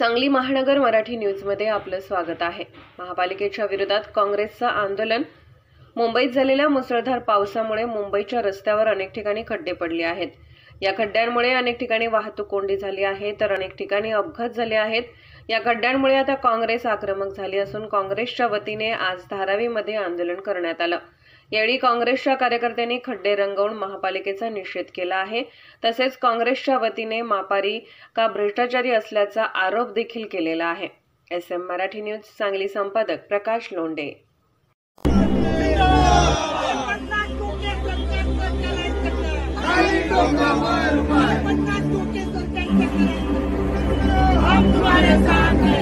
सांगली महानगर मराठी न्यूजमध्ये आपलं स्वागत आहे। महापालिकेच्या विरोधात काँग्रेसचं आंदोलन। मुंबईत झालेल्या मुसळधार पावसामुळे मुंबईच्या रस्त्यावर अनेक ठिकाणी खड्डे पडले आहेत। या खड्ड्यांमुळे अनेक ठिकाणी वाहतूक कोंडी झाली आहे, तर अनेक ठिकाणी अपघात झाले आहेत। या खड्ड्यांमुळे आता काँग्रेस आक्रमक झाली असून काँग्रेसच्या वतीने आज धारावीमध्ये आंदोलन करण्यात आलं। यावेळी काँग्रेसच्या कार्यकर्त्यांनी खड्डे रंगवून महापालिकेचा निषेध केला आहे। तसेच काँग्रेसच्या वतीने मापारी का भ्रष्टाचारी असल्याचा आरोप देखील केलेला आहे। SM मराठी न्यूज सांगली संपादक प्रकाश लोंढे। हम तुम्हारे साथ हैं।